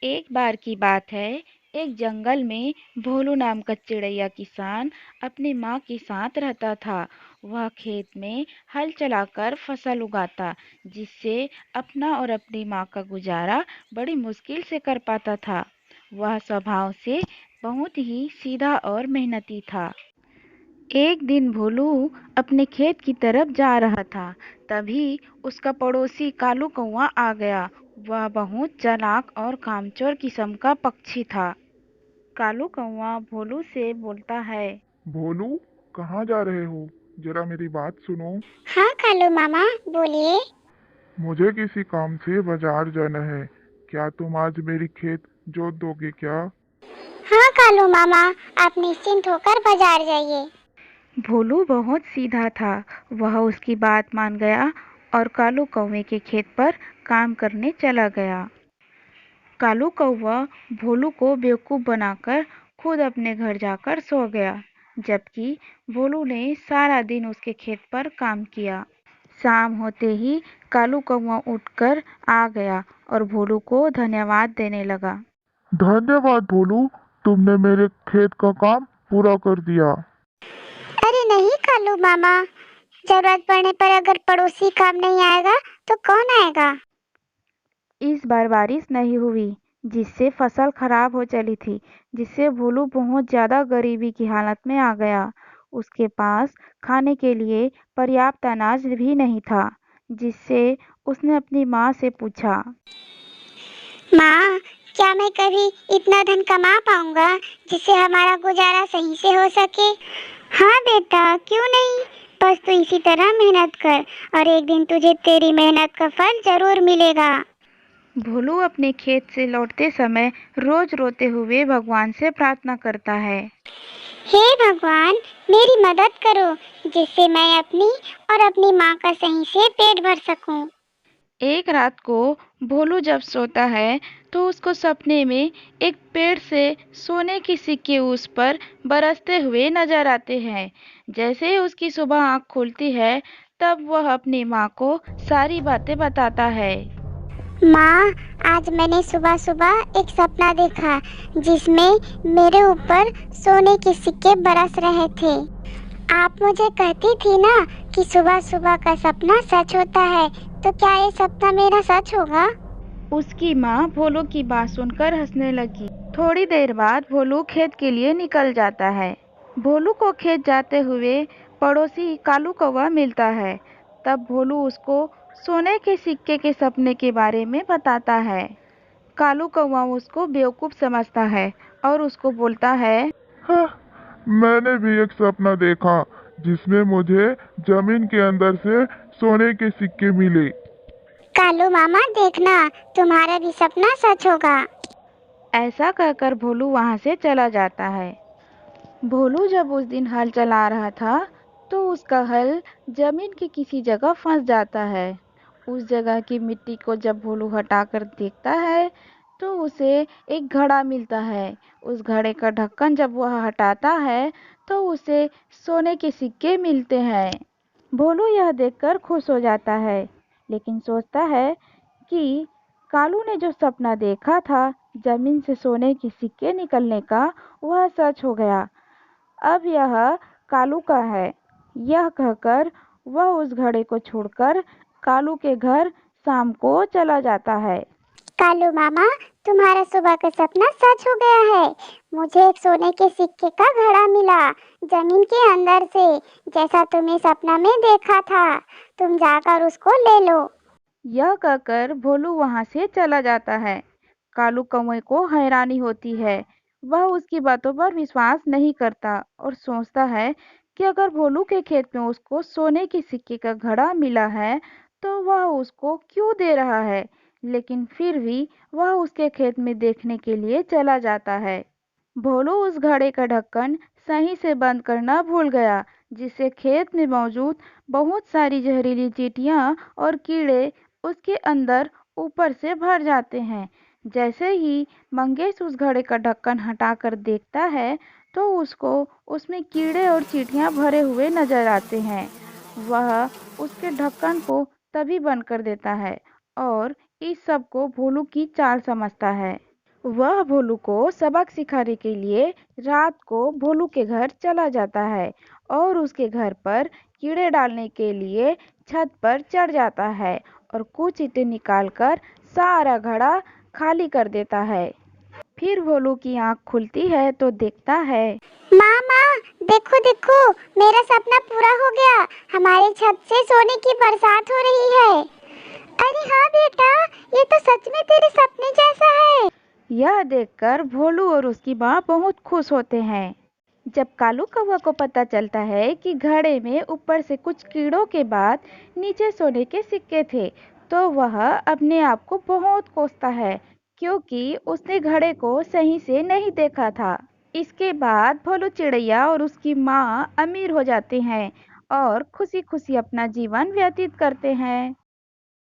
एक बार की बात है। एक जंगल में भोलू नाम का चिड़ैया किसान अपनी माँ के साथ रहता था। वह खेत में हल चलाकर फसल उगाता, जिससे अपना और अपनी माँ का गुजारा बड़ी मुश्किल से कर पाता था। वह स्वभाव से बहुत ही सीधा और मेहनती था। एक दिन भोलू अपने खेत की तरफ जा रहा था। तभी उसका पड़ोसी कालू कौआ आ गया। वह बहुत चालाक और कामचोर किस्म का पक्षी था। कालू कौआ भोलू से बोलता है। भोलू, कहाँ जा रहे हो? जरा मेरी बात सुनो। हाँ कालू मामा, बोलिए। मुझे किसी काम से बाजार जाना है। क्या तुम आज मेरी खेत जोत दोगे क्या? हाँ कालू मामा, आप निश्चिंत होकर बाजार जाइए। भोलू बहुत सीधा था। वह उसकी बात मान गया और कालू कौवे के खेत पर काम करने चला गया। कालू कौवा भोलू को बेवकूफ़ बनाकर खुद अपने घर जाकर सो गया, जबकि भोलू ने सारा दिन उसके खेत पर काम किया। शाम होते ही कालू कौवा उठकर आ गया और भोलू को धन्यवाद देने लगा। धन्यवाद भोलू, तुमने मेरे खेत का काम पूरा कर दिया। अरे नहीं कालू मामा, जरूरत पड़ने पर अगर पड़ोसी काम नहीं आएगा तो कौन आएगा। इस बार बारिश नहीं हुई, जिससे फसल खराब हो चली थी, जिससे भोलू बहुत ज़्यादा गरीबी की हालत में आ गया। उसके पास खाने के लिए पर्याप्त अनाज भी नहीं था, जिससे उसने अपनी माँ से पूछा। माँ, क्या मैं कभी इतना धन कमा पाऊंगा जिससे हमारा गुजारा सही से हो सके। हाँ बेटा, क्यों नहीं। बस तू इसी तरह मेहनत कर और एक दिन तुझे तेरी मेहनत का फल जरूर मिलेगा। भोलू अपने खेत से लौटते समय रोज रोते हुए भगवान से प्रार्थना करता है। हे भगवान, मेरी मदद करो जिससे मैं अपनी और अपनी माँ का सही से पेट भर सकूं। एक रात को भोलू जब सोता है तो उसको सपने में एक पेड़ से सोने के सिक्के उस पर बरसते हुए नजर आते हैं। जैसे ही उसकी सुबह आँख खुलती है, तब वह अपनी माँ को सारी बातें बताता है। माँ, आज मैंने सुबह सुबह एक सपना देखा जिसमें मेरे ऊपर सोने के सिक्के बरस रहे थे। आप मुझे कहती थी ना कि सुबह सुबह का सपना सच होता है, तो क्या ये सपना मेरा सच होगा। उसकी माँ भोलू की बात सुनकर हंसने लगी। थोड़ी देर बाद भोलू खेत के लिए निकल जाता है। भोलू को खेत जाते हुए पड़ोसी कालू कौवा मिलता है। तब भोलू उसको सोने के सिक्के के सपने के बारे में बताता है। कालू कौवा उसको बेवकूफ़ समझता है और उसको बोलता है। हाँ, मैंने भी एक सपना देखा जिसमें मुझे जमीन के अंदर से सोने के सिक्के मिले। कालू मामा, देखना तुम्हारा भी सपना सच होगा। ऐसा कहकर भोलू वहाँ से चला जाता है। भोलू जब उस दिन हल चला रहा था, तो उसका हल जमीन की किसी जगह फंस जाता है। उस जगह की मिट्टी को जब भोलू हटाकर देखता है, तो उसे एक घड़ा मिलता है। उस घड़े का ढक्कन जब वह हटाता है, तो उसे सोने के सिक्के मिलते हैं। भोलू यह देखकर खुश हो जाता है, लेकिन सोचता है कि कालू ने जो सपना देखा था जमीन से सोने के सिक्के निकलने का, वह सच हो गया। अब यह कालू का है। यह कहकर वह उस घड़े को छोड़कर कालू के घर शाम को चला जाता है। कालू मामा, तुम्हारा सुबह का सपना सच हो गया है। मुझे एक सोने के सिक्के का घड़ा मिला जमीन के अंदर से, जैसा तुम्हें सपना में देखा था। तुम जाकर उसको ले लो। यह कहकर भोलू वहां से चला जाता है। कालू कौवे को हैरानी होती है। वह उसकी बातों पर विश्वास नहीं करता और सोचता है कि अगर भोलू के खेत में उसको सोने के सिक्के का घड़ा मिला है, तो वह उसको क्यों दे रहा है। लेकिन फिर भी वह उसके खेत में देखने के लिए चला जाता है। भोलू उस घड़े का ढक्कन सही से बंद करना भूल गया, जिससे खेत में मौजूद बहुत सारी जहरीली चींटियां और कीड़े उसके अंदर ऊपर से भर जाते हैं। जैसे ही मंगेश उस घड़े का ढक्कन हटाकर देखता है, तो उसको उसमें कीड़े और चींटियां भरे हुए नजर आते हैं। वह उसके ढक्कन को तभी बंद कर देता है और इस सब को भोलू की चाल समझता है। वह भोलू को सबक सिखाने के लिए रात को भोलू के घर चला जाता है और उसके घर पर कीड़े डालने के लिए छत पर चढ़ जाता है और कुछ ईंटें निकालकर सारा घड़ा खाली कर देता है। फिर भोलू की आंख खुलती है तो देखता है। माँ माँ, देखो देखो, मेरा सपना पूरा हो गया। हमारी छत से सोने की बरसात हो रही है। अरे हाँ बेटा, ये तो सच में तेरे सपने जैसा है। यह देखकर भोलू और उसकी माँ बहुत खुश होते हैं। जब कालू कौवा को पता चलता है कि घड़े में ऊपर से कुछ कीड़ों के बाद नीचे सोने के सिक्के थे, तो वह अपने आप को बहुत कोसता है क्योंकि उसने घड़े को सही से नहीं देखा था। इसके बाद भोलू चिड़ैया और उसकी माँ अमीर हो जाते हैं और खुशी खुशी अपना जीवन व्यतीत करते हैं।